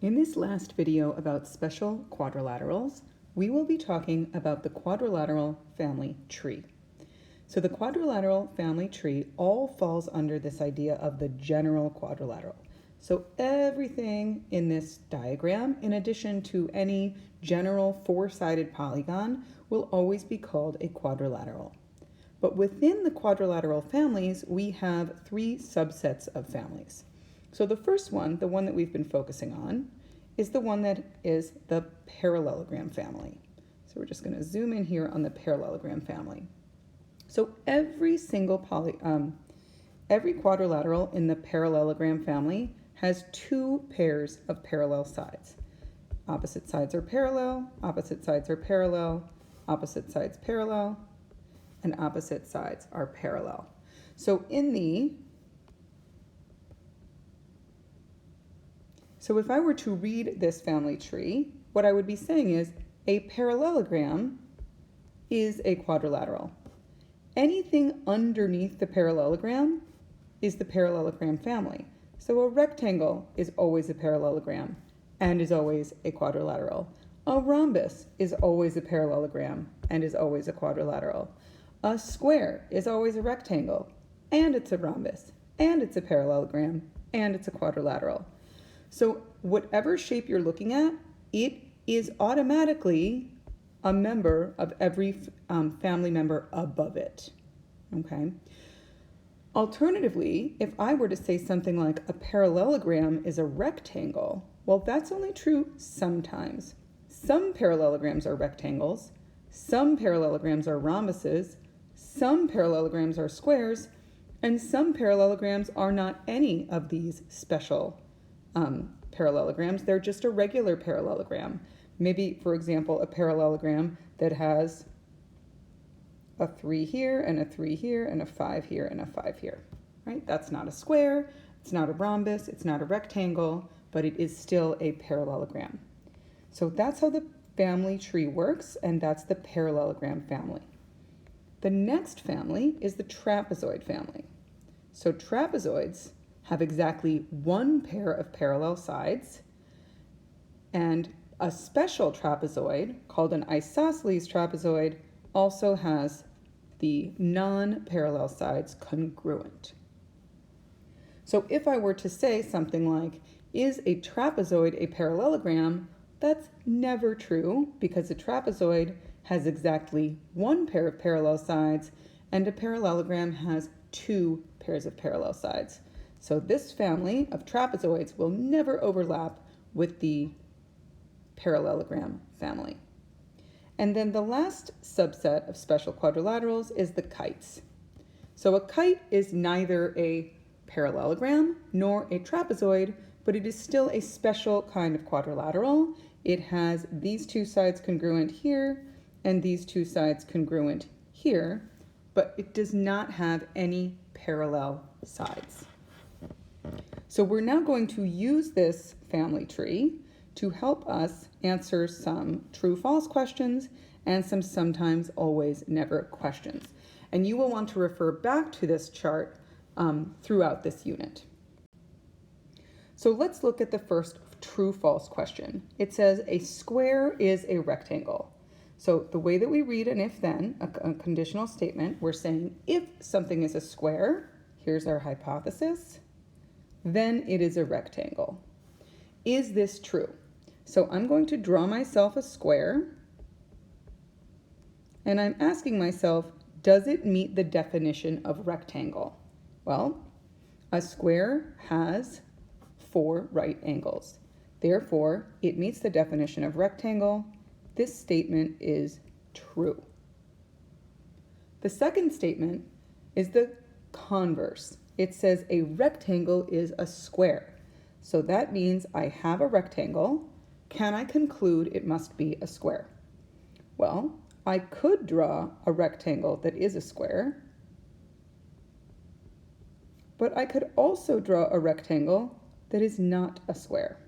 In this last video about special quadrilaterals, we will be talking about the quadrilateral family tree. So the quadrilateral family tree all falls under this idea of the general quadrilateral. So everything in this diagram, in addition to any general four-sided polygon, will always be called a quadrilateral. But within the quadrilateral families, we have three subsets of families. So the first one, the one that we've been focusing on, is the one that is the parallelogram family. So we're just going to zoom in here on the parallelogram family. So every quadrilateral in the parallelogram family has two pairs of parallel sides. Opposite sides are parallel, opposite sides are parallel, opposite sides parallel, and opposite sides are parallel. So if I were to read this family tree, what I would be saying is a parallelogram is a quadrilateral. Anything underneath the parallelogram is the parallelogram family. So a rectangle is always a parallelogram and is always a quadrilateral. A rhombus is always a parallelogram and is always a quadrilateral. A square is always a rectangle and it's a rhombus and it's a parallelogram and it's a quadrilateral. So whatever shape you're looking at, it is automatically a member of every family member above it, okay? Alternatively, if I were to say something like a parallelogram is a rectangle, well, that's only true sometimes. Some parallelograms are rectangles, some parallelograms are rhombuses, some parallelograms are squares, and some parallelograms are not any of these special parallelograms. They're just a regular parallelogram. Maybe, for example, a parallelogram that has a 3 here and a 3 here and a 5 here and a 5 here, right? That's not a square, it's not a rhombus, it's not a rectangle, but it is still a parallelogram. So that's how the family tree works, and that's the parallelogram family. The next family is the trapezoid family. So trapezoids have exactly one pair of parallel sides, and a special trapezoid called an isosceles trapezoid also has the non-parallel sides congruent. So if I were to say something like, is a trapezoid a parallelogram? That's never true, because a trapezoid has exactly one pair of parallel sides and a parallelogram has two pairs of parallel sides. So this family of trapezoids will never overlap with the parallelogram family. And then the last subset of special quadrilaterals is the kites. So a kite is neither a parallelogram nor a trapezoid, but it is still a special kind of quadrilateral. It has these two sides congruent here and these two sides congruent here, but it does not have any parallel sides. So we're now going to use this family tree to help us answer some true-false questions and some sometimes, always, never questions. And you will want to refer back to this chart throughout this unit. So let's look at the first true-false question. It says a square is a rectangle. So the way that we read an if-then, a conditional statement, we're saying if something is a square, here's our hypothesis, then it is a rectangle. Is this true? So I'm going to draw myself a square, and I'm asking myself, does it meet the definition of rectangle? Well, a square has 4 right angles. Therefore, it meets the definition of rectangle. This statement is true. The second statement is the converse. It says a rectangle is a square. So that means I have a rectangle. Can I conclude it must be a square? Well, I could draw a rectangle that is a square, but I could also draw a rectangle that is not a square.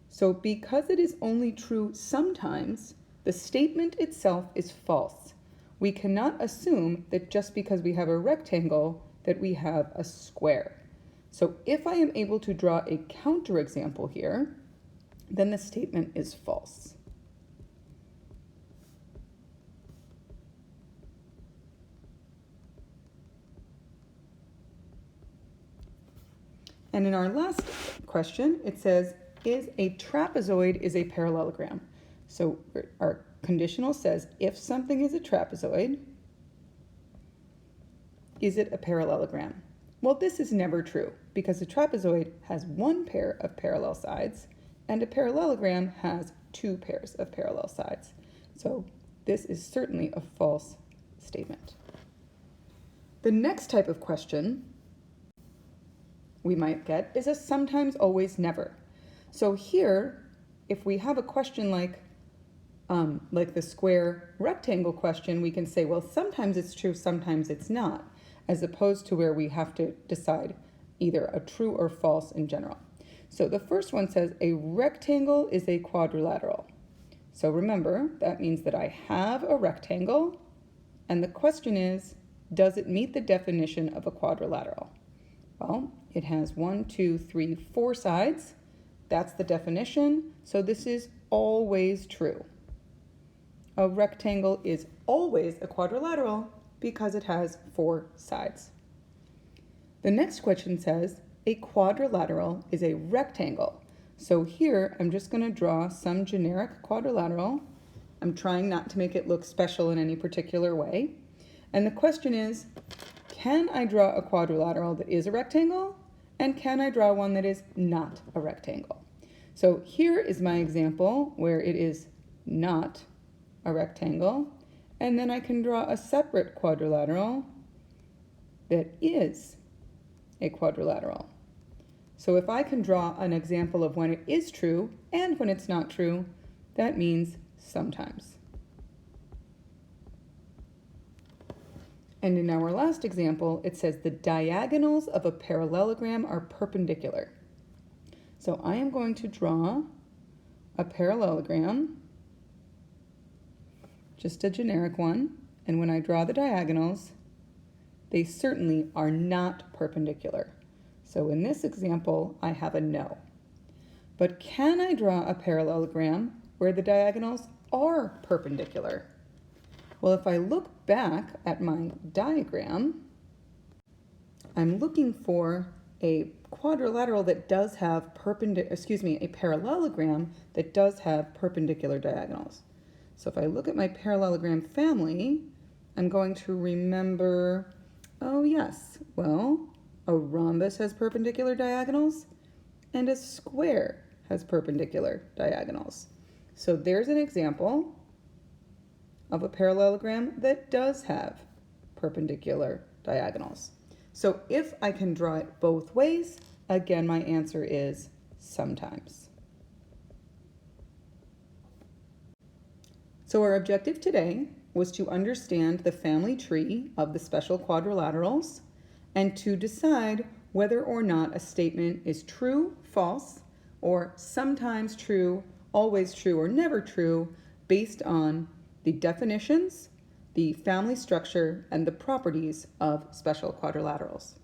So because it is only true sometimes, the statement itself is false. We cannot assume that just because we have a rectangle that we have a square. So if I am able to draw a counterexample here, then the statement is false. And in our last question, it says, is a trapezoid is a parallelogram? So our conditional says, if something is a trapezoid, is it a parallelogram? Well, this is never true because a trapezoid has one pair of parallel sides and a parallelogram has two pairs of parallel sides. So this is certainly a false statement. The next type of question we might get is a sometimes, always, never. So here, if we have a question like the square rectangle question, we can say, well, sometimes it's true, sometimes it's not, as opposed to where we have to decide either a true or false in general. So the first one says a rectangle is a quadrilateral. So remember, that means that I have a rectangle, and the question is, does it meet the definition of a quadrilateral? Well, it has 1, 2, 3, 4 sides. That's the definition, so this is always true. A rectangle is always a quadrilateral because it has 4 sides. The next question says, a quadrilateral is a rectangle. So here, I'm just going to draw some generic quadrilateral. I'm trying not to make it look special in any particular way. And the question is, can I draw a quadrilateral that is a rectangle? And can I draw one that is not a rectangle? So here is my example where it is not a rectangle. And then I can draw a separate quadrilateral that is a quadrilateral. So if I can draw an example of when it is true and when it's not true, that means sometimes. And in our last example, it says the diagonals of a parallelogram are perpendicular. So I am going to draw a parallelogram, just a generic one, and when I draw the diagonals, they certainly are not perpendicular. So in this example, I have a no. But can I draw a parallelogram where the diagonals are perpendicular? Well, if I look back at my diagram, I'm looking for a quadrilateral that does have a parallelogram that does have perpendicular diagonals. So if I look at my parallelogram family, I'm going to remember, oh yes, well, a rhombus has perpendicular diagonals and a square has perpendicular diagonals. So there's an example of a parallelogram that does have perpendicular diagonals. So if I can draw it both ways, again, my answer is sometimes. So our objective today was to understand the family tree of the special quadrilaterals and to decide whether or not a statement is true, false, or sometimes true, always true, or never true based on the definitions, the family structure, and the properties of special quadrilaterals.